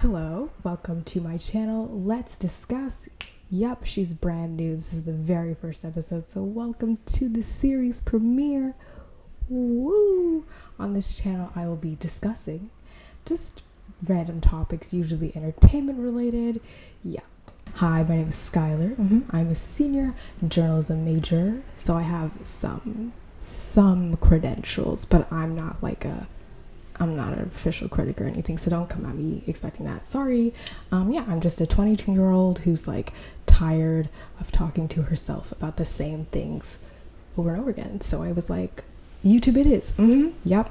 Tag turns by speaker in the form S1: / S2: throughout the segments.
S1: Hello, welcome to my channel. Let's discuss. Yup, she's brand new. This is the very first episode, so welcome to the series premiere. Woo! On this channel, I will be discussing just random topics, usually entertainment related. Yeah. Hi, my name is Skylar. I'm a senior journalism major, so I have some credentials, but I'm not an official critic or anything, so don't come at me expecting that. Sorry. I'm just a 22-year-old who's tired of talking to herself about the same things over and over again. So I was like, YouTube it is. Yep.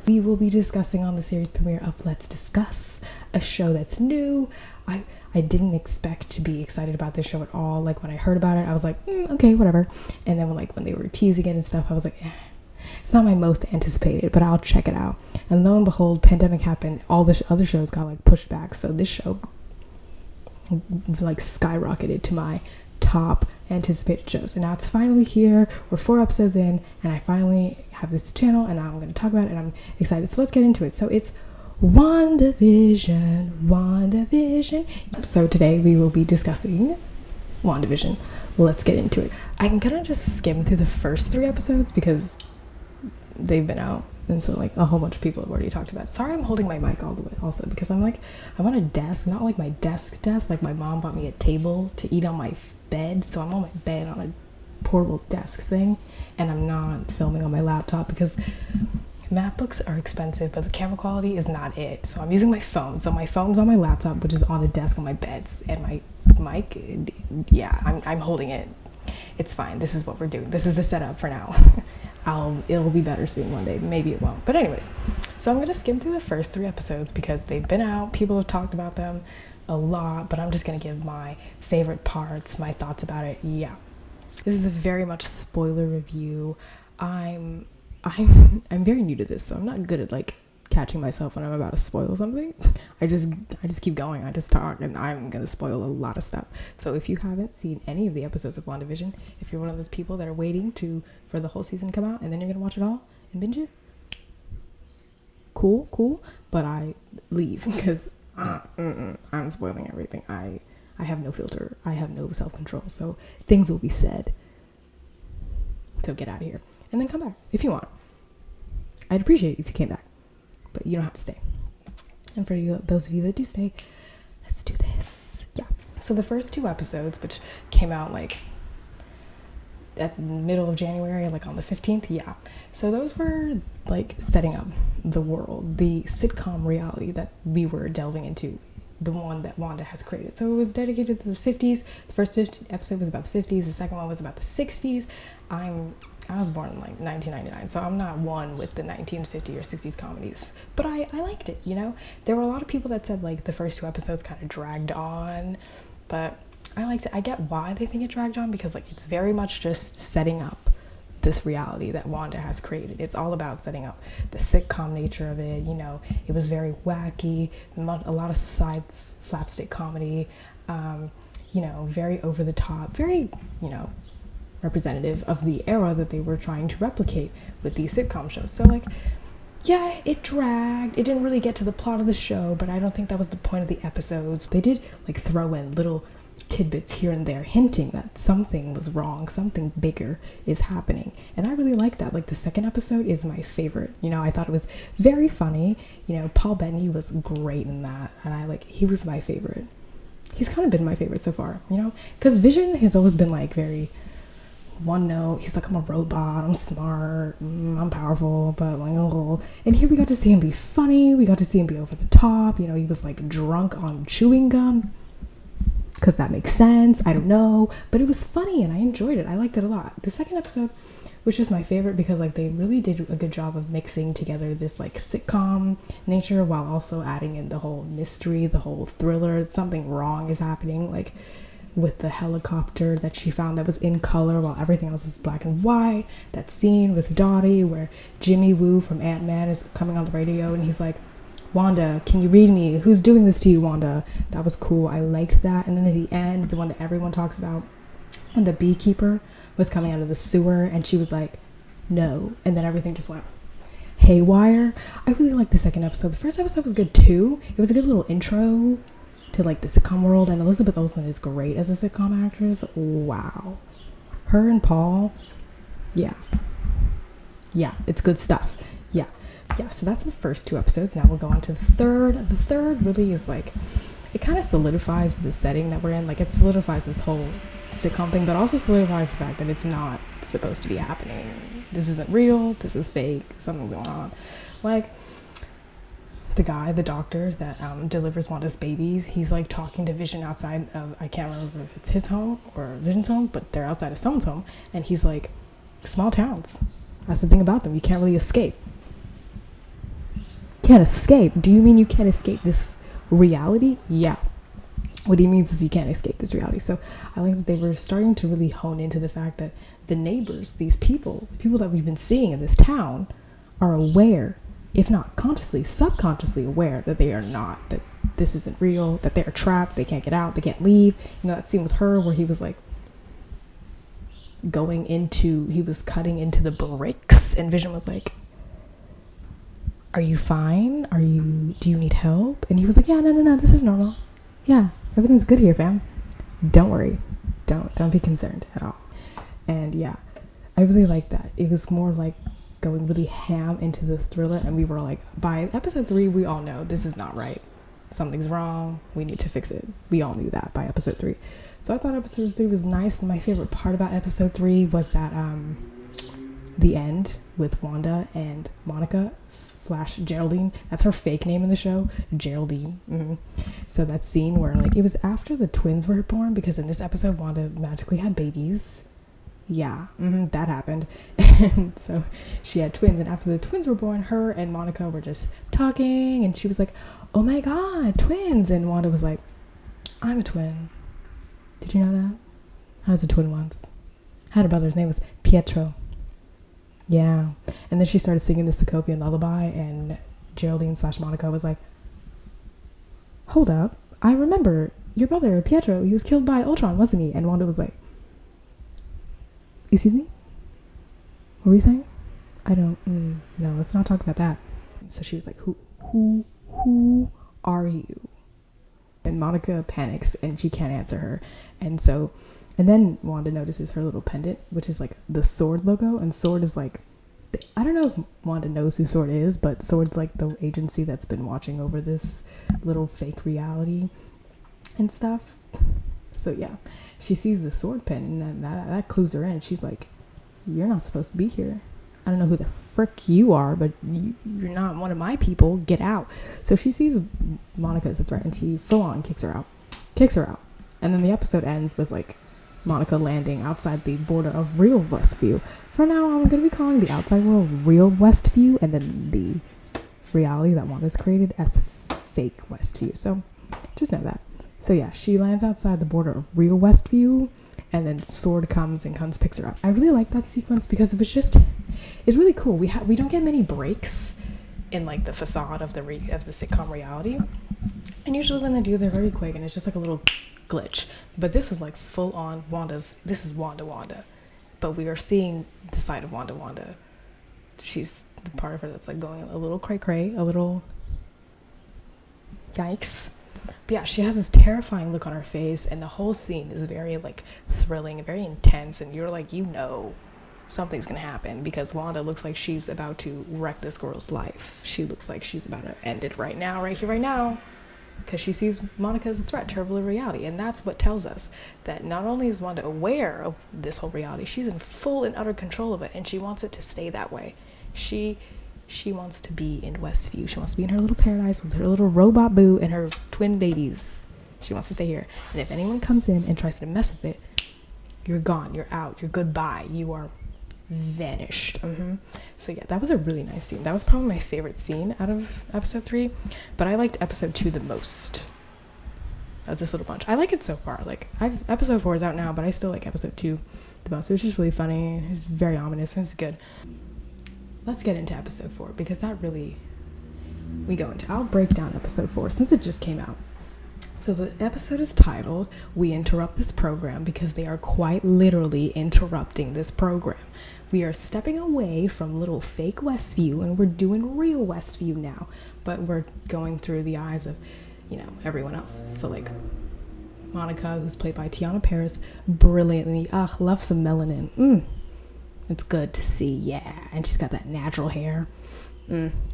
S1: We will be discussing on the series premiere of Let's Discuss, a show that's new. I didn't expect to be excited about this show at all. When I heard about it, I was like, okay, whatever. And then when they were teasing it and stuff, I was like, it's not my most anticipated, but I'll check it out. And lo and behold, pandemic happened. All the other shows got pushed back. So this show skyrocketed to my top anticipated shows. And now it's finally here. We're 4 episodes in, and I finally have this channel, and now I'm going to talk about it, and I'm excited. So let's get into it. So it's WandaVision. So today we will be discussing WandaVision. Let's get into it. I can kind of just skim through the first 3 episodes because they've been out, and so a whole bunch of people have already talked about it. Sorry, I'm holding my mic all the way also because I'm on a desk, not my desk. My mom bought me a table to eat on my bed, so I'm on my bed on a portable desk thing, and I'm not filming on my laptop because MacBooks are expensive, but the camera quality is not it. So I'm using my phone. So my phone's on my laptop, which is on a desk on my bed, and my mic, I'm holding it. It's fine. This is what we're doing. This is the setup for now. It'll be better soon one day. Maybe it won't. But anyways, so I'm going to skim through the first 3 episodes because they've been out. People have talked about them a lot, but I'm just going to give my favorite parts, my thoughts about it. Yeah. This is a very much spoiler review. I'm very new to this, so I'm not good at catching myself when I'm about to spoil something. I just keep going. I just talk, and I'm gonna spoil a lot of stuff. So if you haven't seen any of the episodes of WandaVision, if you're one of those people that are waiting for the whole season to come out and then you're gonna watch it all and binge it, cool. But I leave because I'm spoiling everything. I have no filter. I have no self-control. So things will be said. So get out of here and then come back if you want. I'd appreciate it if you came back, but you don't have to stay. And for those of you that do stay, let's do this. Yeah. So the first 2 episodes, which came out at the middle of January, on the 15th. Yeah. So those were setting up the world, the sitcom reality that we were delving into, the one that Wanda has created. So it was dedicated to the 50s. The first episode was about the 50s. The second one was about the 60s. I was born in 1999, so I'm not one with the 1950s or 60s comedies, but I liked it, There were a lot of people that said the first 2 episodes kind of dragged on, but I liked it. I get why they think it dragged on because it's very much just setting up this reality that Wanda has created. It's all about setting up the sitcom nature of it. It was very wacky, a lot of slapstick comedy, very over the top, very, representative of the era that they were trying to replicate with these sitcom shows. So it dragged. It didn't really get to the plot of the show, but I don't think that was the point of the episodes. They did throw in little tidbits here and there hinting that something was wrong, something bigger is happening, and I really like that. The second episode is my favorite. I thought it was very funny. Paul Bettany was great in that, and he was my favorite. He's kind of been my favorite so far, because Vision has always been very one note. He's I'm a robot, I'm smart, I'm powerful, but oh. And here we got to see him be funny, we got to see him be over the top. He was drunk on chewing gum, because that makes sense, I don't know, but it was funny and I enjoyed it. I liked it a lot. The second episode was just my favorite because they really did a good job of mixing together this sitcom nature while also adding in the whole mystery, the whole thriller. Something wrong is happening, with the helicopter that she found that was in color while everything else is black and white. That scene with Dottie where Jimmy Woo from Ant-Man is coming on the radio and he's like, Wanda, can you read me? Who's doing this to you, Wanda? That was cool. I liked that. And then at the end, the one that everyone talks about, when the beekeeper was coming out of the sewer and she was like, no. And then everything just went. haywire. I really liked the second episode. The first episode was good too. It was a good little intro to like the sitcom world, and Elizabeth Olsen is great as a sitcom actress. Wow. Her and Paul, yeah, it's good stuff. Yeah, so that's the first 2 episodes. Now we'll go on to the third. The third really is like, it kind of solidifies the setting that we're in. Like, it solidifies this whole sitcom thing, but also solidifies the fact that it's not supposed to be happening. This isn't real. This is fake. Something's going on. Like, the doctor that delivers Wanda's babies, he's like talking to Vision outside of, I can't remember if it's his home or Vision's home, but they're outside of someone's home, and he's like, small towns, that's the thing about them, you can't really escape. Can't escape? Do you mean you can't escape this reality? Yeah. What he means is you can't escape this reality. So I like that they were starting to really hone into the fact that the neighbors, these people, the people that we've been seeing in this town, are aware, if not consciously, subconsciously aware that they are not, that this isn't real, that they're trapped, they can't get out, they can't leave. You know, that scene with her where he was like he was cutting into the bricks, and Vision was like, are you fine? Do you need help? And he was like, yeah, no, this is normal. Yeah, everything's good here, fam. Don't worry. Don't be concerned at all. And yeah, I really like that. It was more like going really ham into the thriller, and we were like, by episode 3, we all know this is not right. Something's wrong. We need to fix it. We all knew that by episode 3. So I thought episode 3 was nice, and my favorite part about episode 3 was that the end with Wanda and Monica / Geraldine. That's her fake name in the show, Geraldine. So that scene where like it was after the twins were born, because in this episode Wanda magically had babies. Yeah, that happened. And so she had twins, and after the twins were born, her and Monica were just talking, and she was like, oh my god, twins. And Wanda was like, I'm a twin. Did you know that? I was a twin once. I had a brother, his name was Pietro. Yeah. And then she started singing the Sokovian lullaby, and Geraldine / Monica was like, hold up, I remember your brother Pietro, he was killed by Ultron, wasn't he? And Wanda was like, excuse me, what were you saying? I don't no, let's not talk about that. So she was like, who are you? And Monica panics and she can't answer her. And then Wanda notices her little pendant, which is like the SWORD logo. And SWORD is like, I don't know if Wanda knows who SWORD is, but SWORD's like the agency that's been watching over this little fake reality and stuff. So yeah, she sees the SWORD pin, and that clues her in. She's like, you're not supposed to be here. I don't know who the frick you are, but you're not one of my people. Get out. So she sees Monica as a threat, and she full on kicks her out. And then the episode ends with like Monica landing outside the border of real Westview. From now on, I'm going to be calling the outside world real Westview, and then the reality that Wanda's created as fake Westview. So just know that. So yeah, she lands outside the border of real Westview, and then SWORD comes picks her up. I really like that sequence because it's really cool. We don't get many breaks in like the facade of the sitcom reality, and usually when they do, they're very quick, and it's just like a little glitch. But this was like full on this is Wanda, but we are seeing the side of Wanda. She's the part of her that's like going a little cray, a little yikes. But yeah, she has this terrifying look on her face, and the whole scene is very like thrilling and very intense, and you're like, you know something's gonna happen, because Wanda looks like she's about to wreck this girl's life. She looks like she's about to end it right now, right here, right now, because she sees Monica as a threat to her reality. And that's what tells us that not only is Wanda aware of this whole reality, she's in full and utter control of it, and she wants it to stay that way. She wants to be in Westview. She wants to be in her little paradise with her little robot boo and her twin babies. She wants to stay here. And if anyone comes in and tries to mess with it, you're gone, you're out, you're goodbye, you are vanished. So yeah, that was a really nice scene. That was probably my favorite scene out of episode 3, but I liked episode 2 the most of this little bunch. I like it so far. Like, episode 4 is out now, but I still like episode 2 the most. It was just really funny. It was very ominous. It was good. Let's get into episode 4, because that really I'll break down episode 4 since it just came out. So the episode is titled, "We Interrupt This Program," because they are quite literally interrupting this program. We are stepping away from little fake Westview and we're doing real Westview now, but we're going through the eyes of, everyone else. So like Monica, who's played by Tiana Paris, brilliantly, love some melanin. It's good to see, yeah. And she's got that natural hair.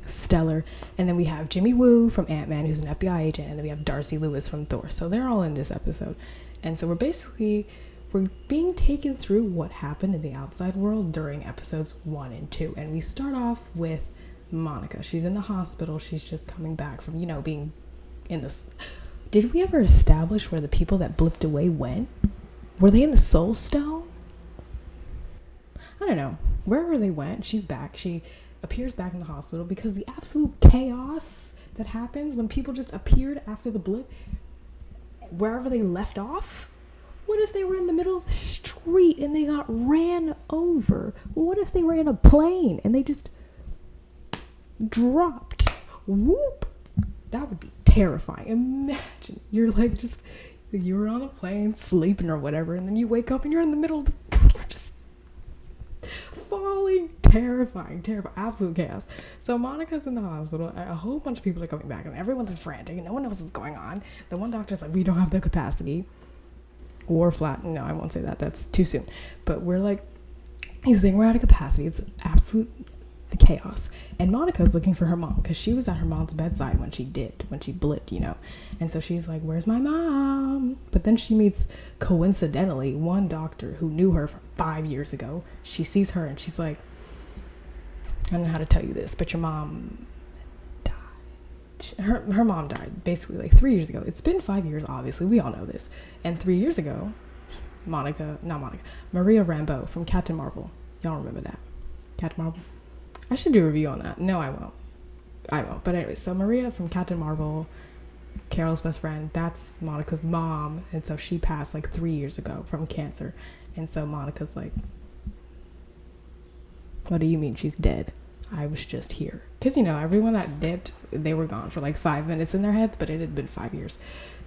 S1: Stellar. And then we have Jimmy Woo from Ant-Man, who's an FBI agent, and then we have Darcy Lewis from Thor. So they're all in this episode. And so we're being taken through what happened in the outside world during episodes 1 and 2. And we start off with Monica. She's in the hospital. She's just coming back from, being in this. Did we ever establish where the people that blipped away went? Were they in the Soul Stone? I don't know. Wherever they went, she's back. She appears back in the hospital because the absolute chaos that happens when people just appeared after the blip, wherever they left off. What if they were in the middle of the street and they got ran over? What if they were in a plane and they just dropped? Whoop! That would be terrifying. Imagine you're on a plane sleeping or whatever, and then you wake up and you're in the middle of just falling. Terrifying, absolute chaos. So Monica's in the hospital. A whole bunch of people are coming back and everyone's frantic. No one knows what's going on. The one doctor's like, we don't have the capacity. Or flat. No, I won't say that. That's too soon. But he's saying we're out of capacity. It's absolute chaos. And Monica's looking for her mom because she was at her mom's bedside when she blipped, And so she's like, where's my mom? But then she meets, coincidentally, one doctor who knew her from 5 years ago. She sees her and she's like, I don't know how to tell you this, but your mom died. Her mom died basically like 3 years ago. It's been 5 years, obviously. We all know this. And 3 years ago, Maria Rambeau from Captain Marvel. Y'all remember that? Captain Marvel? I should do a review on that. No, I won't. But anyway, so Maria from Captain Marvel, Carol's best friend, that's Monica's mom. And so she passed like 3 years ago from cancer. And so Monica's like, what do you mean she's dead? I was just here. Because, everyone that dipped, they were gone for like 5 minutes in their heads, but it had been 5 years.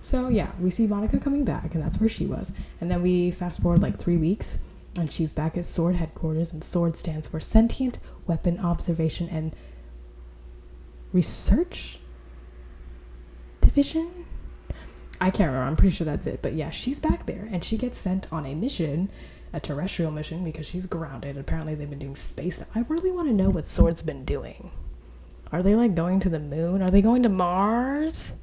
S1: So, yeah, we see Monica coming back, and that's where she was. And then we fast forward like 3 weeks, and she's back at SWORD headquarters, and SWORD stands for Sentient Weapon Observation and Research Division? I can't remember. I'm pretty sure that's it. But, yeah, she's back there, and she gets sent on a mission, a terrestrial mission, because she's grounded. Apparently they've been doing space stuff. I really want to know what SWORD's been doing. Are they like going to the moon? Are they going to Mars?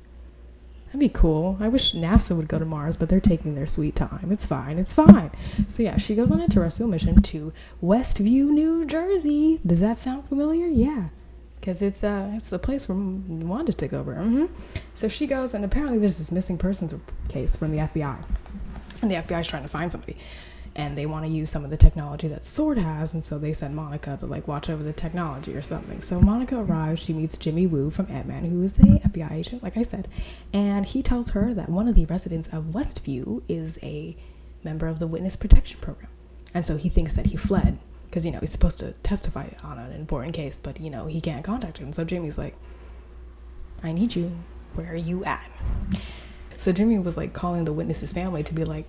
S1: That'd be cool. I wish NASA would go to Mars, but they're taking their sweet time. It's fine. So yeah, she goes on a terrestrial mission to Westview, New Jersey. Does that sound familiar? Yeah, because it's the place where Wanda took over. So she goes, and apparently there's this missing persons case from the FBI, and the FBI is trying to find somebody. And they want to use some of the technology that SWORD has, and so they send Monica to watch over the technology or something. So Monica arrives, she meets Jimmy Woo from Ant-Man, who is a FBI agent, like I said, and he tells her that one of the residents of Westview is a member of the Witness Protection Program. And so he thinks that he fled, because, he's supposed to testify on an important case, but, he can't contact him. So Jimmy's like, I need you. Where are you at? So Jimmy was, calling the witness's family to be like,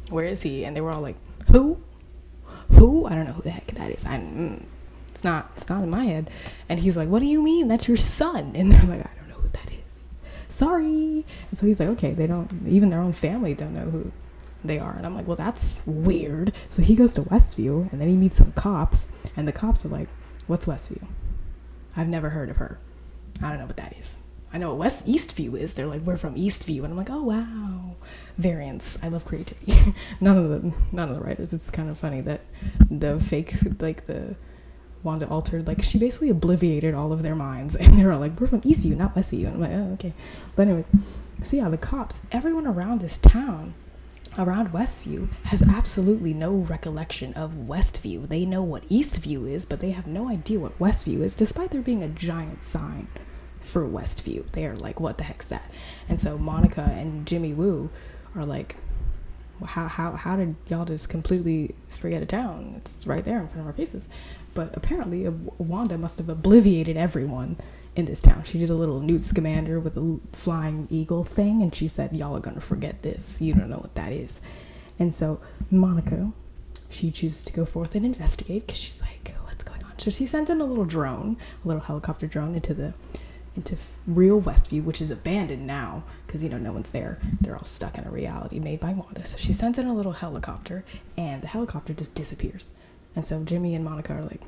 S1: where is he? And they were all like, who? I don't know who the heck that is. It's not in my head. And he's like, what do you mean? That's your son. And they're like, I don't know who that is. Sorry. And so he's like, okay, even their own family don't know who they are. And I'm like, well, that's weird. So he goes to Westview, and then he meets some cops, and the cops are like, what's Westview? I've never heard of her. I don't know what that is. I know what Eastview is. They're like, we're from Eastview. And I'm like, oh, wow. Variants. I love creativity. None of the writers. It's kind of funny that the fake, the Wanda altered, she basically obliviated all of their minds. And they're all like, we're from Eastview, not Westview. And I'm like, oh, okay. But anyways, so yeah, the cops, everyone around this town, around Westview, has absolutely no recollection of Westview. They know what Eastview is, but they have no idea what Westview is, despite there being a giant sign for Westview. They are like, what the heck's that? And so Monica and Jimmy Woo are like, how did y'all just completely forget a town? It's right there in front of our faces. But apparently Wanda must have obliviated everyone in this town. She did a little Newt Scamander with a flying eagle thing, and she said, y'all are gonna forget this. You don't know what that is. And so Monica, she chooses to go forth and investigate because she's like, what's going on? So she sends in a little drone, a little helicopter drone into real Westview, which is abandoned now because, no one's there. They're all stuck in a reality made by Wanda. So she sends in a little helicopter, and the helicopter just disappears. And so Jimmy and Monica are like,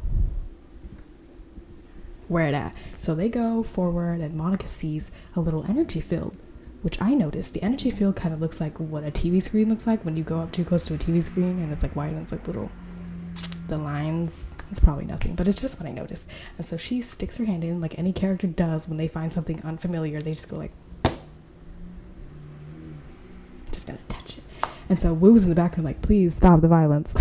S1: where it at? So they go forward, and Monica sees a little energy field, which I noticed. The energy field kind of looks like what a TV screen looks like when you go up too close to a TV screen, and it's like white, and it's like the lines. It's probably nothing, but it's just what I noticed. And so she sticks her hand in like any character does when they find something unfamiliar. They just go like, just gonna touch it. And so Woo's in the background like, please stop the violence.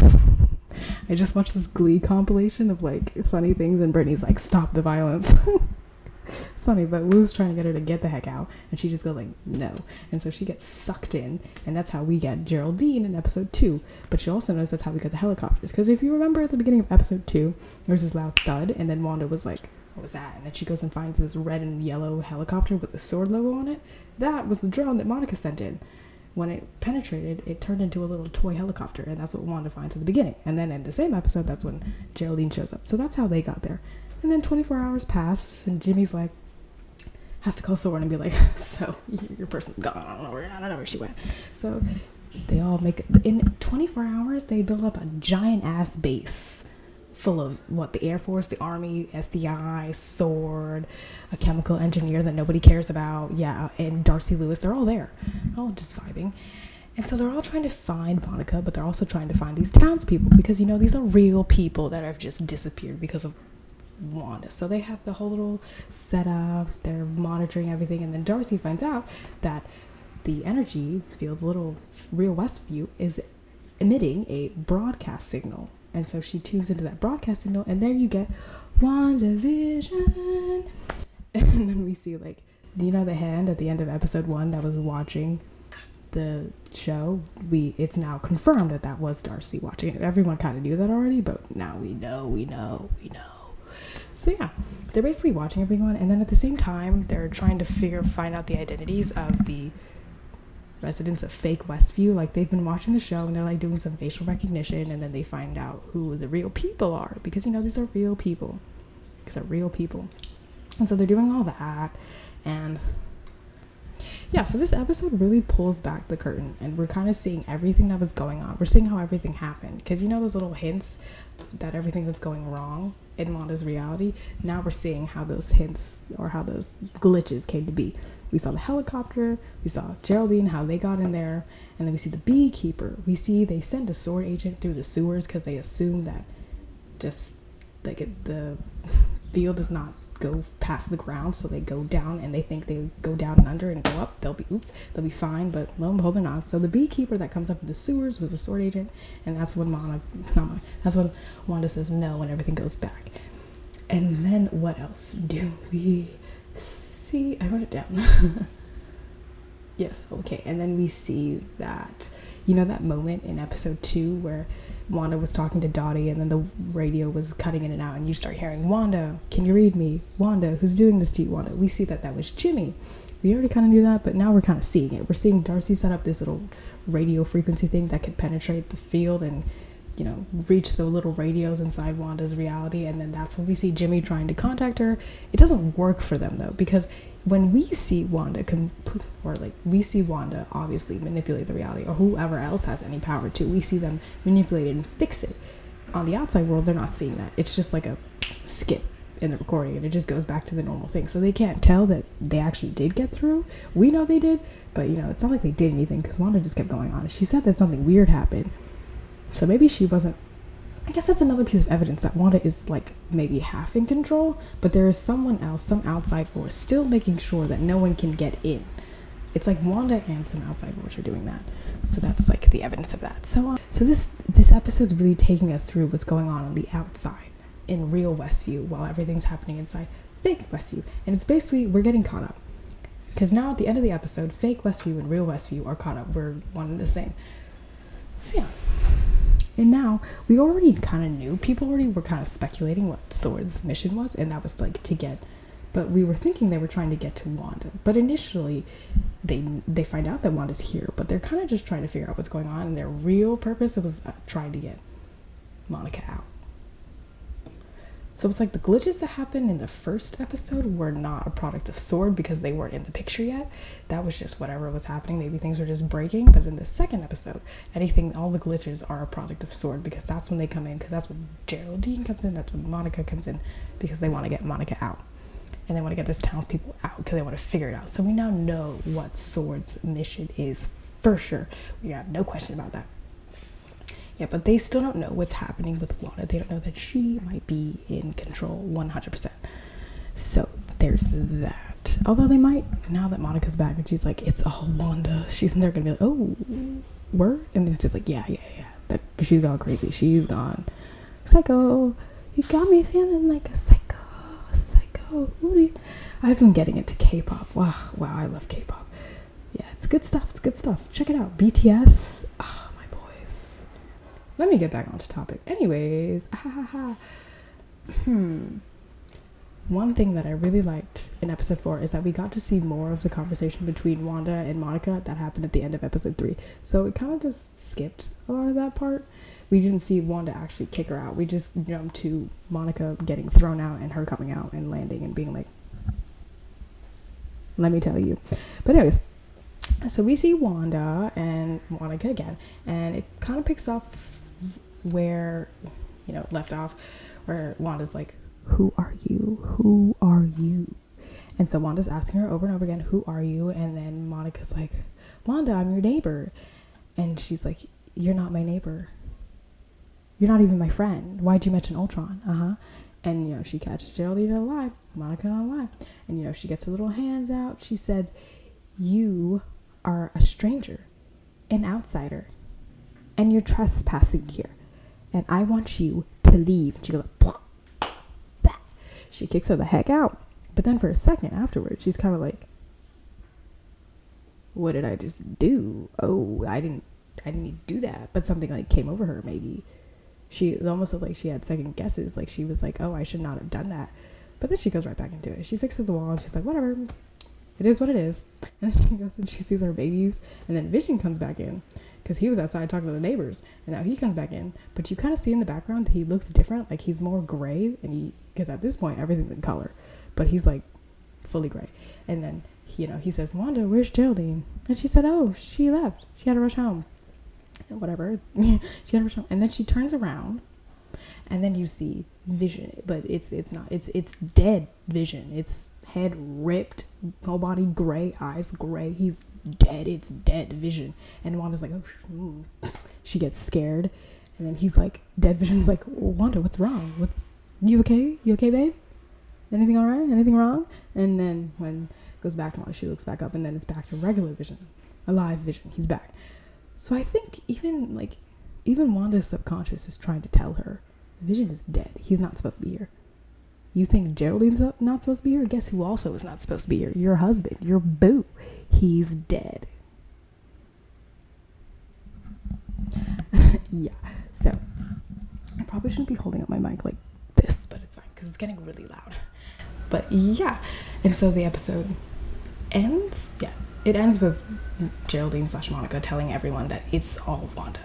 S1: I just watched this Glee compilation of like funny things, and Brittany's like, stop the violence. It's funny, but Woo's trying to get her to get the heck out, and she just goes like, no. And so she gets sucked in, and that's how we get Geraldine in episode 2. But she also knows that's how we get the helicopters, because if you remember at the beginning of episode 2, there was this loud thud, and then Wanda was like, what was that? And then she goes and finds this red and yellow helicopter with the sword logo on it. That was the drone that Monica sent in. When it penetrated, it turned into a little toy helicopter, and that's what Wanda finds at the beginning. And then in the same episode, that's when Geraldine shows up. So that's how they got there. And then 24 hours pass, and Jimmy's like, has to call Sword and be like, so your person's gone. I don't know where she went. So they all make it. In 24 hours, they build up a giant ass base full of the Air Force, the Army, FBI, Sword, a chemical engineer that nobody cares about. Yeah, and Darcy Lewis. They're all there, all just vibing. And so they're all trying to find Monica, but they're also trying to find these townspeople because, these are real people that have just disappeared because of Wanda. So they have the whole little setup, they're monitoring everything, and then Darcy finds out that the energy field, little real Westview, is emitting a broadcast signal. And so she tunes into that broadcast signal, and there you get WandaVision. And then we see the hand at the end of episode 1 that was watching the show. It's now confirmed that was Darcy watching it. Everyone kind of knew that already, but now we know. So yeah, they're basically watching everyone, and then at the same time, they're trying to find out the identities of the residents of fake Westview. Like, they've been watching the show, and they're like doing some facial recognition, and then they find out who the real people are, because these are real people. And so they're doing all that, and yeah, so this episode really pulls back the curtain, and we're kind of seeing everything that was going on. We're seeing how everything happened, because those little hints that everything was going wrong in Wanda's reality. Now we're seeing how those hints or how those glitches came to be. We saw the helicopter, we saw Geraldine, how they got in there, and then we see the beekeeper. We see they send a sword agent through the sewers because they assume that just the field does not go past the ground, so they go down, and they think they go down and under and go up, they'll be fine, but lo and behold, they're not. So the beekeeper that comes up in the sewers was a sword agent, and that's when Wanda says no, and everything goes back. And then what else do we see? I wrote it down. Yes, okay. And then we see that, that moment in episode 2 where Wanda was talking to Dottie, and then the radio was cutting in and out, and you start hearing, Wanda, can you read me? Wanda, who's doing this to you, Wanda? We see that was Jimmy. We already kind of knew that, but now we're kind of seeing it. We're seeing Darcy set up this little radio frequency thing that could penetrate the field and, reach the little radios inside Wanda's reality, and then that's when we see Jimmy trying to contact her. It doesn't work for them, though, because when we see Wanda we see Wanda obviously manipulate the reality, or whoever else has any power to, we see them manipulate it and fix it. On the outside world, they're not seeing that. It's just like a skip in the recording, and it just goes back to the normal thing. So they can't tell that they actually did get through. We know they did, but it's not like they did anything, because Wanda just kept going on. She said that something weird happened, so maybe she wasn't. I guess that's another piece of evidence that Wanda is maybe half in control, but there is someone else, some outside force, still making sure that no one can get in. It's like Wanda and some outside force are doing that. So that's the evidence of that. So this episode is really taking us through what's going on the outside in real Westview while everything's happening inside fake Westview. And it's basically, we're getting caught up. Because now at the end of the episode, fake Westview and real Westview are caught up. We're one and the same. So yeah. And now, we already kind of knew, people already were kind of speculating what Sword's mission was, and that was to get But we were thinking they were trying to get to Wanda. But initially, they find out that Wanda's here, but they're kind of just trying to figure out what's going on. And their real purpose was trying to get Monica out. So it's like the glitches that happened in the first episode were not a product of S.W.O.R.D. because they weren't in the picture yet. That was just whatever was happening. Maybe things were just breaking. But in the second episode, all the glitches are a product of S.W.O.R.D. because that's when they come in. Because that's when Geraldine comes in. That's when Monica comes in. Because they want to get Monica out. And they want to get this townspeople out because they want to figure it out. So we now know what S.W.O.R.D.'s mission is for sure. We got no question about that. Yeah, but they still don't know what's happening with Wanda. They don't know that she might be in control 100%. So there's that. Although they might, now that Monica's back and she's like, it's all Wanda. They're going to be like, oh, word? And then she's like, yeah. She's gone crazy. She's gone psycho. You got me feeling like a psycho. I've been getting into K-pop. Wow, I love K-pop. Yeah, it's good stuff. Check it out. BTS. Oh, my boys. Let me get back onto topic. Anyways, One thing that I really liked in episode 4 is that we got to see more of the conversation between Wanda and Monica that happened at the end of episode 3. So it kind of just skipped a lot of that part. We didn't see Wanda actually kick her out. We just jumped to Monica getting thrown out and her coming out and landing and being like, let me tell you. But anyways, so we see Wanda and Monica again, and it kind of picks up where, left off, where Wanda's like, who are you? And so Wanda's asking her over and over again, who are you? And then Monica's like, Wanda, I'm your neighbor. And she's like, you're not my neighbor. You're not even my friend. Why'd you mention Ultron? And, she catches Geraldine in a lie, Monica in a lie. And, she gets her little hands out. She said, you are a stranger, an outsider, and you're trespassing here. And I want you to leave. And she goes, she kicks her the heck out. But then for a second afterwards, she's kind of like, what did I just do? Oh, I didn't do that. But something like came over her. Maybe it almost looked like she had second guesses. Like she was like, oh, I should not have done that. But then she goes right back into it. She fixes the wall and she's like, whatever. It is what it is. And then she goes and she sees her babies. And then Vision comes back in because he was outside talking to the neighbors. And now he comes back in. But you kind of see in the background, he looks different. Like he's more gray. Because at this point, everything's in color. But he's like fully gray. And then, he says, Wanda, where's Geraldine? And she said, oh, she left. She had to rush home. Whatever. She had to rush home. And then she turns around. And then you see Vision. But it's dead Vision. It's head ripped. Whole body gray. Eyes gray. He's dead. It's dead Vision. And Wanda's like, oh, she gets scared. And then he's like, dead Vision's like, Wanda, what's wrong? You okay? You okay, babe? Anything all right? Anything wrong? And then when it goes back to Wanda, she looks back up, and then it's back to regular Vision. Alive Vision. He's back. So I think even Wanda's subconscious is trying to tell her, Vision is dead. He's not supposed to be here. You think Geraldine's not supposed to be here? Guess who also is not supposed to be here? Your husband. Your boo. He's dead. Yeah. So I probably shouldn't be holding up my mic like this, but it's fine because it's getting really loud. But yeah. And so the episode ends. Yeah. It ends with Geraldine / Monica telling everyone that it's all Wanda.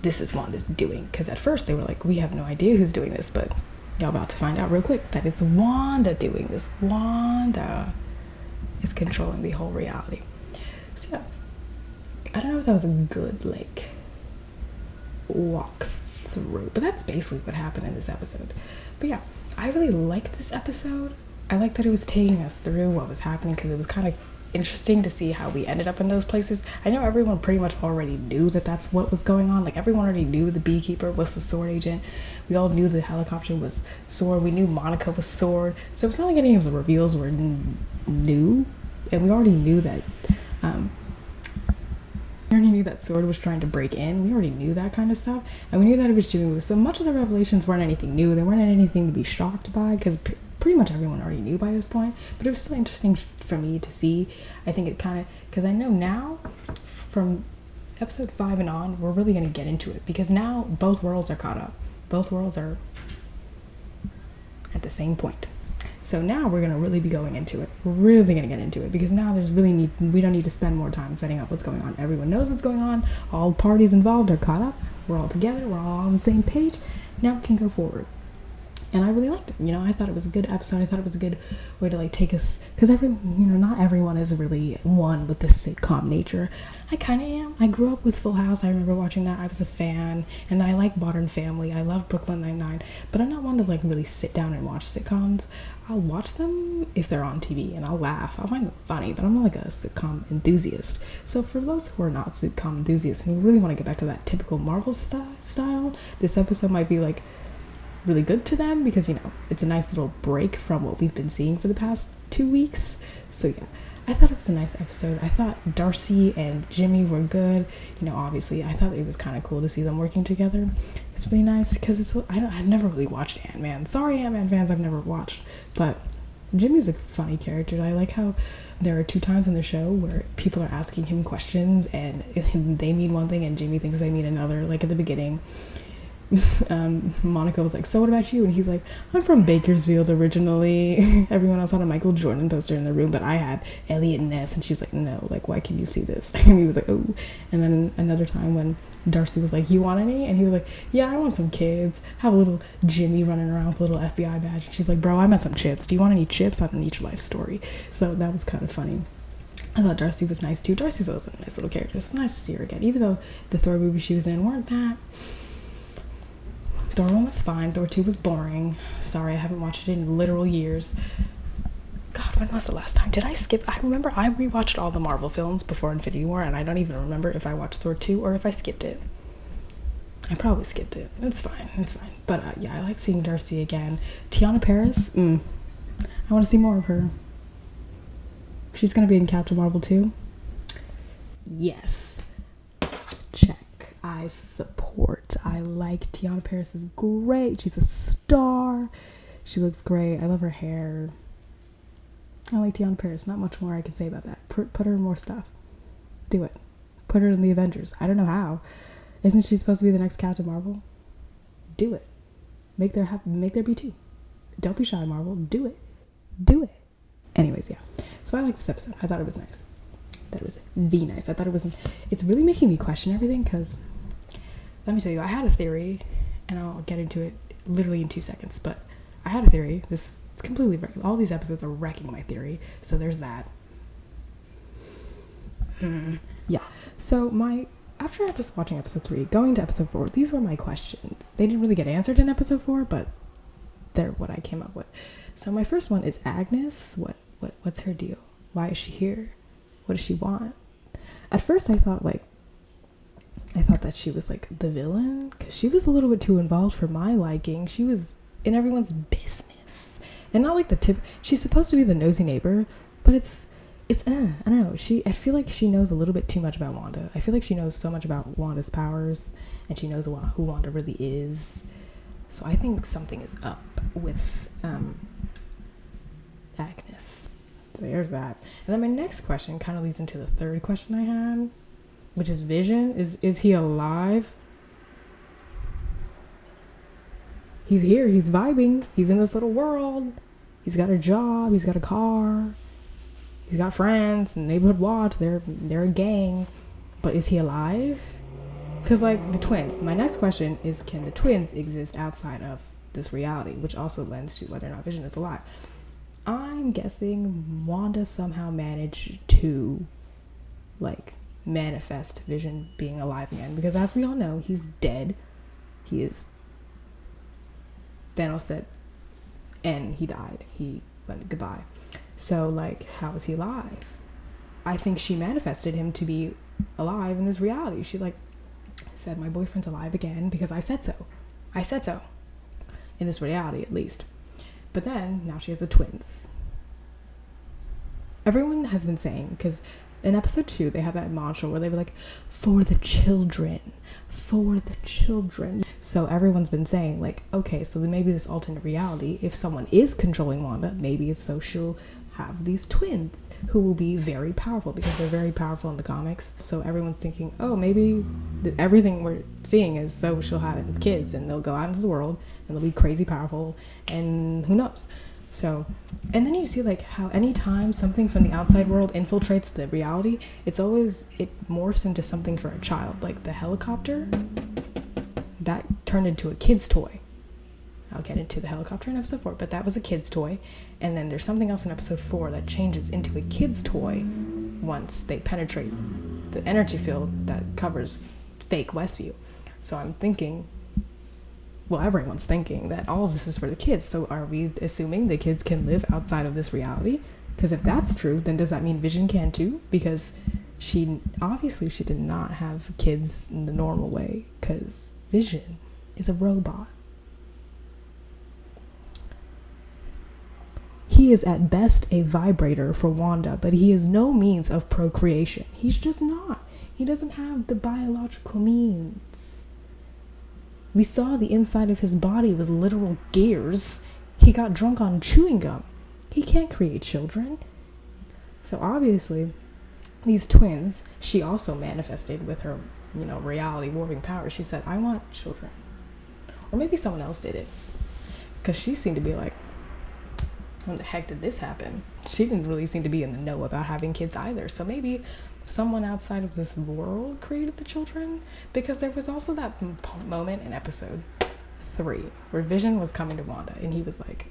S1: This is Wanda's doing. Because at first they were like, we have no idea who's doing this, but y'all about to find out real quick that it's Wanda doing this. Wanda is controlling the whole reality. So yeah, I don't know if that was a good walk through, but that's basically what happened in this episode. But yeah, I really liked this episode. I liked that it was taking us through what was happening because it was kind of interesting to see how we ended up in those places. I know everyone pretty much already knew that that's what was going on. Like everyone already knew the beekeeper was the S.W.O.R.D. agent. We all knew the helicopter was S.W.O.R.D. We knew Monica was S.W.O.R.D. So it's not like any of the reveals were new, and we already knew that S.W.O.R.D. was trying to break in. We already knew that kind of stuff, and we knew that it was Jimmy. So much of the revelations weren't anything new. They weren't anything to be shocked by because pretty much everyone already knew by this point, but it was still interesting for me to see. I think it kind of, because I know now from episode 5 and on, we're really going to get into it because now both worlds are caught up. Both worlds are at the same point. So now we're gonna really be going into it. We're really gonna get into it because now we don't need to spend more time setting up what's going on. Everyone knows what's going on. All parties involved are caught up. We're all together. We're all on the same page. Now we can go forward. And I really liked it. I thought it was a good episode. I thought it was a good way to take us, because not everyone is really one with this sitcom nature. I kind of am. I grew up with Full House. I remember watching that. I was a fan. And then I like Modern Family. I love Brooklyn Nine-Nine. But I'm not one to really sit down and watch sitcoms. I'll watch them if they're on TV and I'll laugh. I'll find them funny, but I'm not a sitcom enthusiast. So for those who are not sitcom enthusiasts and who really want to get back to that typical Marvel style, this episode might be really good to them because it's a nice little break from what we've been seeing for the past 2 weeks. So yeah, I thought it was a nice episode. I thought Darcy and Jimmy were good. Obviously I thought it was kind of cool to see them working together. It's really nice because I've never really watched Ant-Man. Sorry, Ant-Man fans, I've never watched, but Jimmy's a funny character. I like how there are 2 times in the show where people are asking him questions and they mean one thing and Jimmy thinks they mean another. Like at the beginning, Monica was like, so what about you? And he's like, I'm from Bakersfield originally. Everyone else had a Michael Jordan poster in the room, but I had Elliot Ness. And she's like, no, why can you see this? And he was like, oh. And then another time when Darcy was like, you want any? And he was like, yeah, I want some kids. Have a little Jimmy running around with a little FBI badge. And she's like, bro, I meant some chips. Do you want any chips? I don't need your life story. So that was kind of funny. I thought Darcy was nice too. Darcy's also a nice little character. It's nice to see her again, even though the Thor movie she was in weren't that. Thor 1 was fine. Thor 2 was boring. Sorry, I haven't watched it in literal years. God, when was the last time? Did I skip? I remember I rewatched all the Marvel films before Infinity War, and I don't even remember if I watched Thor 2 or if I skipped it. I probably skipped it. It's fine. But yeah, I like seeing Darcy again. Tiana Paris, I want to see more of her. She's going to be in Captain Marvel 2. Yes. Check. I support. I like Tiana Paris is great. She's a star. She looks great. I love her hair. I like Tiana Paris. Not much more I can say about that. Put her in more stuff. Do it. Put her in the Avengers. I don't know how. Isn't she supposed to be the next Captain Marvel? Do it. Make there be 2. Don't be shy, Marvel. Do it. Anyways, yeah. So I like this episode. I thought it was nice. That was nice. I thought it's really making me question everything because, let me tell you, I had a theory, and I'll get into it literally in 2 seconds, but I had a theory. It's completely all these episodes are wrecking my theory, so there's that. Yeah. So after I was watching episode 3, going to episode 4, these were my questions. They didn't really get answered in episode 4, but they're what I came up with. So my first one is Agnes. What's her deal? Why is she here? What does she want? At first I thought that she was the villain because she was a little bit too involved for my liking. She was in everyone's business and not the tip. She's supposed to be the nosy neighbor, but I don't know. I feel like she knows a little bit too much about Wanda. I feel like she knows so much about Wanda's powers and she knows who Wanda really is. So I think something is up with Agnes. So there's that. And then my next question kind of leads into the third question I had, which is Vision. Is he alive? He's here. He's vibing. He's in this little world. He's got a job. He's got a car. He's got friends and neighborhood watch. They're a gang. But is he alive? Because the twins. My next question is, can the twins exist outside of this reality? Which also lends to whether or not Vision is alive. I'm guessing Wanda somehow managed to manifest Vision being alive again, because as we all know, he's dead. He is. Thanos said, and he died. He went goodbye. So how is he alive? I think she manifested him to be alive in this reality. She said, my boyfriend's alive again because I said so. In this reality, at least. But then, now she has the twins. Everyone has been saying, because in episode 2, they have that mantra where they were for the children. So everyone's been saying, okay, so then maybe this alternate reality, if someone is controlling Wanda, maybe it's so she'll have these twins who will be very powerful because they're very powerful in the comics. So everyone's thinking, oh, maybe everything we're seeing is so she'll have kids and they'll go out into the world and they'll be crazy powerful and who knows. So, and then you see like how anytime something from the outside world infiltrates the reality, it morphs into something for a child. Like the helicopter, that turned into a kid's toy. I'll get into the helicopter in episode 4, but that was a kid's toy. And then there's something else in episode 4 that changes into a kid's toy once they penetrate the energy field that covers fake Westview. So I'm thinking, well, everyone's thinking that all of this is for the kids. So are we assuming the kids can live outside of this reality? Because if that's true, then does that mean Vision can too? Because she did not have kids in the normal way, because Vision is a robot. He is at best a vibrator for Wanda, but he is no means of procreation. He's just not. He doesn't have the biological means. We saw the inside of his body was literal gears. He got drunk on chewing gum. He can't create children. So obviously, these twins, she also manifested with her, reality warping power. She said, I want children. Or maybe someone else did it. Because she seemed to be like, when the heck did this happen? She didn't really seem to be in the know about having kids either. So maybe someone outside of this world created the children, because there was also that moment in episode 3 where Vision was coming to Wanda and he was like,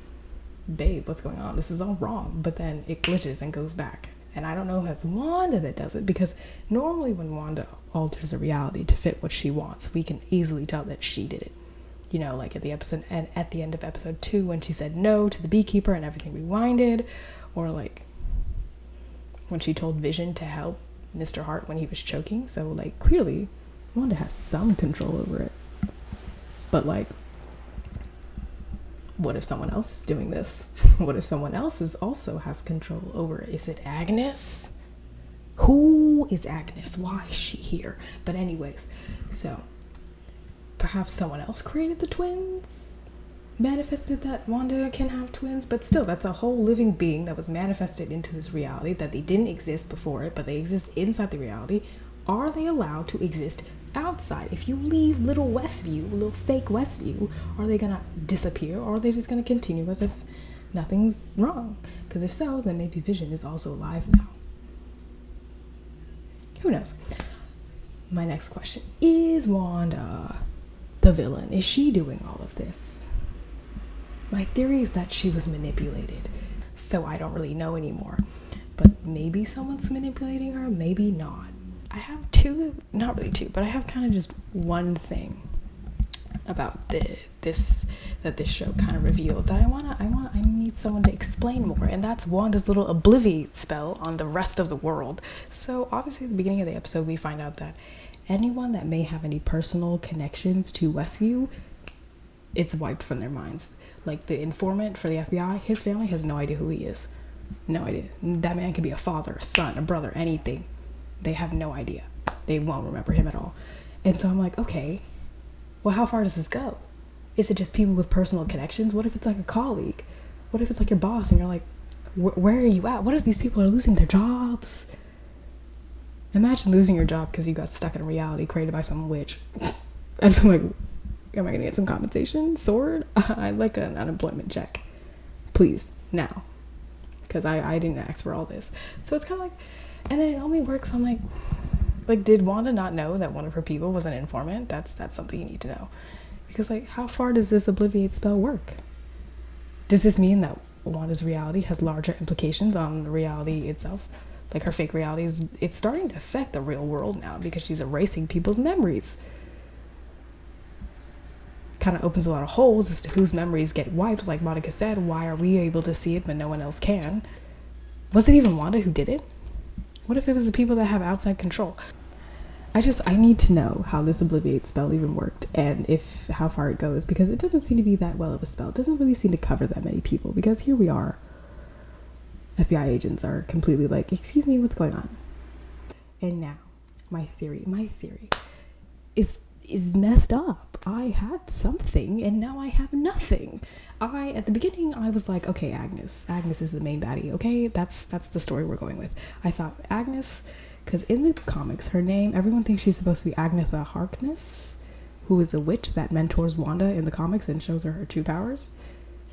S1: babe, what's going on? This is all wrong. But then it glitches and goes back. And I don't know if that's Wanda that does it, because normally when Wanda alters a reality to fit what she wants, we can easily tell that she did it. Like at the end of episode 2 when she said no to the beekeeper and everything rewinded, or like when she told Vision to help Mr. Hart when he was choking. So like clearly Wanda has some control over it. But like, what if someone else is doing this? What if someone else also has control over it? Is it Agnes? Who is Agnes? Why is she here? But anyways, so perhaps someone else created the twins, manifested that Wanda can have twins, but still, that's a whole living being that was manifested into this reality, that they didn't exist before it, but they exist inside the reality. Are they allowed to exist outside? If you leave little fake Westview, are they gonna disappear, or are they just gonna continue as if nothing's wrong? Because if so, then maybe Vision is also alive now. Who knows? My next question, is Wanda the villain? Is she doing all of this? My theory is that she was manipulated, so I don't really know anymore. But maybe someone's manipulating her, maybe not. I have not really two, but I have kind of just one thing about this show kind of revealed that I need someone to explain more, and that's Wanda's little obliviate spell on the rest of the world. So obviously at the beginning of the episode we find out that anyone that may have any personal connections to Westview, it's wiped from their minds. Like the informant for the FBI, his family has no idea who he is. No idea. That man could be a father, a son, a brother, anything. They have no idea. They won't remember him at all. And so I'm like, okay, well, how far does this go? Is it just people with personal connections? What if it's like a colleague? What if it's like your boss and you're like, where are you at? What if these people are losing their jobs? Imagine losing your job because you got stuck in a reality created by some witch. I'd be like, am I going to get some compensation? Sword? I'd like an unemployment check. Please, now. Because I didn't ask for all this. So it's kind of like, and then it only works on like, did Wanda not know that one of her people was an informant? That's something you need to know. Because like, how far does this obliviate spell work? Does this mean that Wanda's reality has larger implications on the reality itself? Like her fake reality it's starting to affect the real world now because she's erasing people's memories. Kind of opens a lot of holes as to whose memories get wiped. Like Monica said, why are we able to see it but no one else can? Was it even Wanda who did it? What if it was the people that have outside control? I need to know how this obliviate spell even worked and how far it goes, because it doesn't seem to be that well of a spell. It doesn't really seem to cover that many people, because here we are. FBI agents are completely like, excuse me, what's going on? And now, my theory is messed up. I had something and now I have nothing. At the beginning, I was like, okay, Agnes is the main baddie. Okay, that's the story we're going with. I thought Agnes, because in the comics, her name, everyone thinks she's supposed to be Agnetha Harkness, who is a witch that mentors Wanda in the comics and shows her true powers.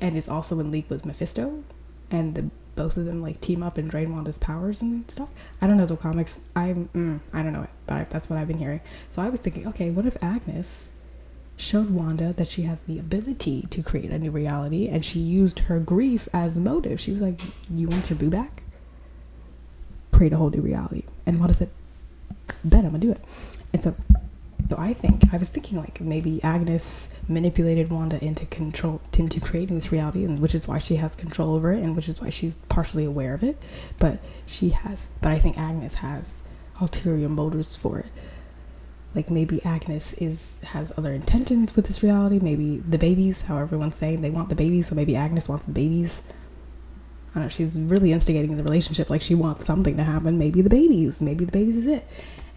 S1: and is also in league with Mephisto, and both of them like team up and drain Wanda's powers and stuff. I don't know the comics. I don't know it, but that's what I've been hearing. So I was thinking, okay, what if Agnes showed Wanda that she has the ability to create a new reality, and she used her grief as motive. She was like, you want your boo back? Create a whole new reality. And Wanda said, bet, I'm gonna do it. And so I was thinking like maybe Agnes manipulated Wanda into creating this reality, and which is why she has control over it, and which is why she's partially aware of it. But I think Agnes has ulterior motives for it. Like maybe Agnes has other intentions with this reality. Maybe the babies, how everyone's saying they want the babies, so maybe Agnes wants the babies. I don't know, she's really instigating the relationship, like she wants something to happen. Maybe the babies is it.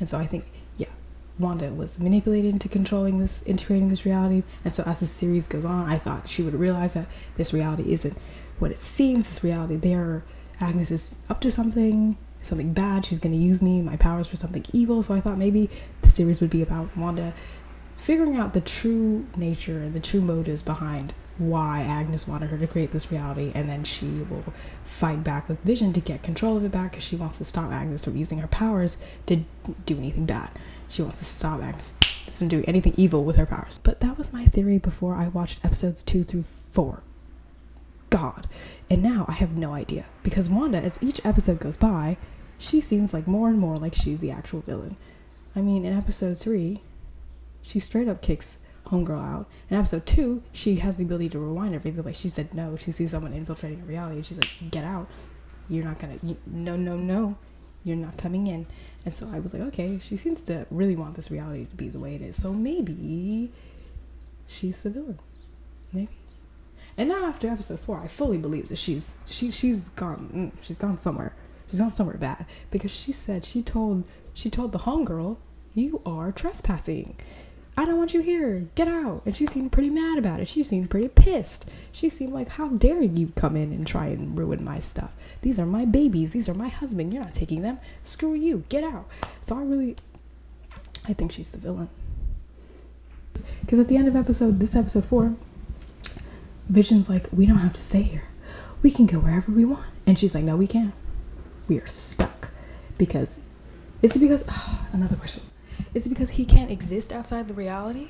S1: And so I think, yeah, Wanda was manipulated into creating this reality. And so as the series goes on, I thought she would realize that this reality isn't what it seems. This reality Agnes is up to something bad. She's going to use my powers for something evil. So I thought maybe the series would be about Wanda figuring out the true nature and the true motives behind why Agnes wanted her to create this reality, and then she will fight back with Vision to get control of it back, because she wants to stop Agnes from using her powers to do anything bad. She wants to stop Agnes from doing anything evil with her powers. But that was my theory before I watched episodes 2 through 4. God. And now I have no idea, because Wanda, as each episode goes by, she seems like more and more like she's the actual villain. I mean, in episode 3, she straight up kicks Homegirl out. In episode 2, she has the ability to rewind everything. Like, she said no. She sees someone infiltrating a reality, and she's like, get out. You're not gonna, no, you're not coming in. And so I was like, okay, she seems to really want this reality to be the way it is. So maybe she's the villain. Maybe. And now after episode 4, I fully believe that she's gone somewhere. She's gone somewhere bad, because she told the homegirl, you are trespassing. I don't want you here. Get out. And she seemed pretty mad about it. She seemed pretty pissed. She seemed like, how dare you come in and try and ruin my stuff? These are my babies. These are my husband. You're not taking them. Screw you. Get out. So I think she's the villain. Because at the end of episode 4, Vision's like, we don't have to stay here. We can go wherever we want. And she's like, no, we can't. We are stuck. Another question. Is it because he can't exist outside the reality?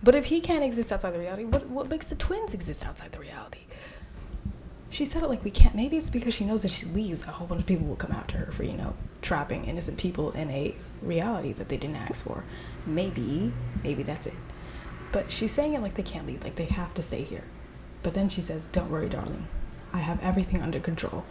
S1: But if he can't exist outside the reality, what makes the twins exist outside the reality? She said it like we can't. Maybe it's because she knows that she leaves, a whole bunch of people will come after her for, trapping innocent people in a reality that they didn't ask for. Maybe that's it. But she's saying it like they can't leave, like they have to stay here. But then she says, don't worry, darling. I have everything under control.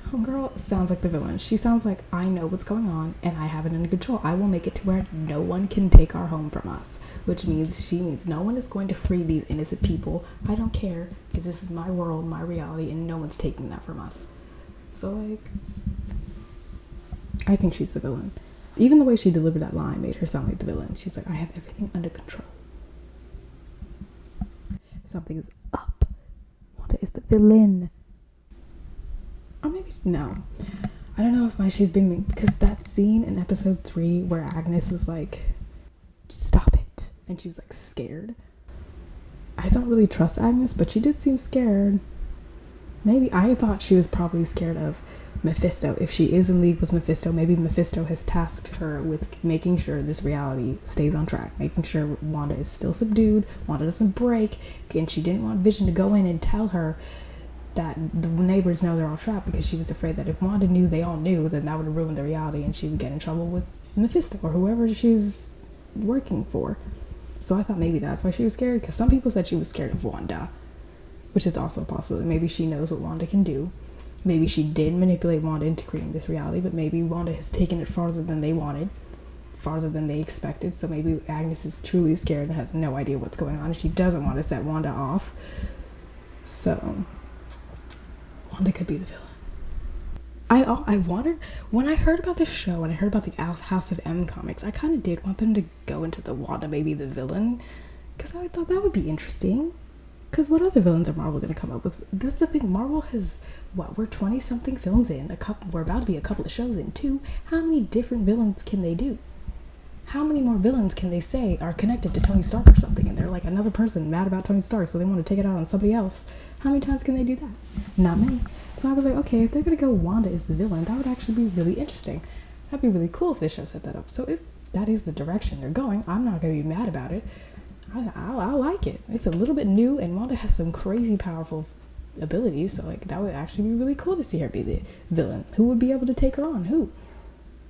S1: Homegirl sounds like the villain. She sounds like, I know what's going on and I have it under control. I will make it to where no one can take our home from us. Which means she means no one is going to free these innocent people. I don't care, because this is my world, my reality, and no one's taking that from us. So, I think she's the villain. Even the way she delivered that line made her sound like the villain. She's like, I have everything under control. Something is up. Wanda is the villain. Or maybe, no. I don't know if she's being mean, because that scene in episode 3 where Agnes was like, stop it. And she was like scared. I don't really trust Agnes, but she did seem scared. Maybe I thought she was probably scared of Mephisto. If she is in league with Mephisto, maybe Mephisto has tasked her with making sure this reality stays on track, making sure Wanda is still subdued, Wanda doesn't break, and she didn't want Vision to go in and tell her that the neighbors know they're all trapped, because she was afraid that if Wanda knew they all knew, then that would have ruined the reality and she would get in trouble with Mephisto or whoever she's working for. So I thought maybe that's why she was scared, because some people said she was scared of Wanda, which is also a possibility. Maybe she knows what Wanda can do. Maybe she did manipulate Wanda into creating this reality, but maybe Wanda has taken it farther than they wanted, farther than they expected. So maybe Agnes is truly scared and has no idea what's going on, and she doesn't want to set Wanda off. So Wanda could be the villain. I wanted, when I heard about this show and I heard about the House of M comics, I kind of did want them to go into the Wanda maybe the villain, because I thought that would be interesting. Because what other villains are Marvel going to come up with? That's the thing. Marvel has, we're 20-something films in. We're about to be a couple of shows in, too. How many different villains can they do? how many more villains can they say are connected to Tony Stark or something, and they're like another person mad about Tony Stark, so they want to take it out on somebody else? How many times can they do that? Not many. So I was like, okay, if they're gonna go Wanda is the villain, that would actually be really interesting. That'd be really cool if this show set that up. So if that is the direction they're going, I'm not gonna be mad about it. I like it. It's a little bit new, and Wanda has some crazy powerful abilities, so like that would actually be really cool to see her be the villain. Who would be able to take her on? Who?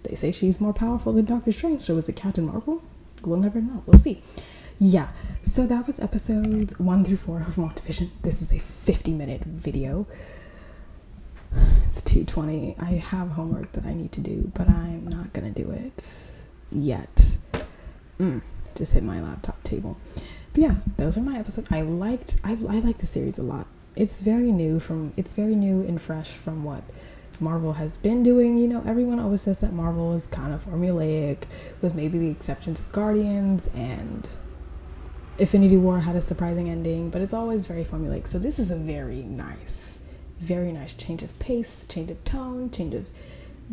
S1: They say she's more powerful than Doctor Strange, so is it Captain Marvel? We'll never know. We'll see. Yeah, so that was episodes 1 through 4 of WandaVision. This is a 50-minute video. It's 2:20. I have homework that I need to do, but I'm not gonna do it yet. Just hit my laptop table. But yeah, those are my episodes. I like the series a lot. It's very new and fresh from what Marvel has been doing. You know, everyone always says that Marvel is kind of formulaic, with maybe the exceptions of Guardians, and Infinity War had a surprising ending, but it's always very formulaic. So this is a very nice change of pace, change of tone, change of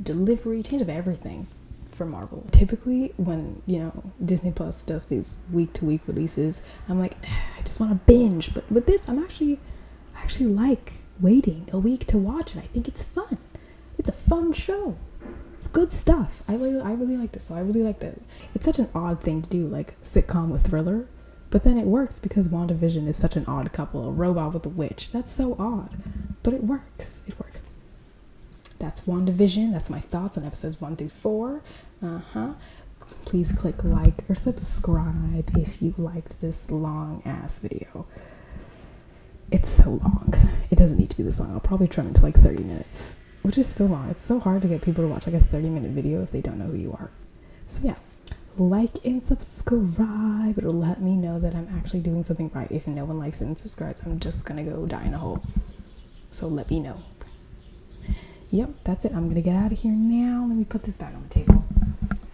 S1: delivery, change of everything for Marvel. Typically when, you know, Disney Plus does these week-to-week releases, I'm like, I just want to binge. But with this, I actually like waiting a week to watch it. I think it's fun. It's a fun show. It's good stuff. I really like this. So I really like that. It's such an odd thing to do, like sitcom with thriller. But then it works because WandaVision is such an odd couple. A robot with a witch. That's so odd. But it works. It works. That's WandaVision. That's my thoughts on episodes 1 through 4. Please click like or subscribe if you liked this long ass video. It's so long. It doesn't need to be this long. I'll probably trim it to like 30 minutes, which is so long. It's so hard to get people to watch like a 30-minute video if they don't know who you are. So yeah, like and subscribe. It'll let me know that I'm actually doing something right. If no one likes it and subscribes, I'm just gonna go die in a hole. So let me know. Yep, that's it. I'm gonna get out of here now. Let me put this back on the table.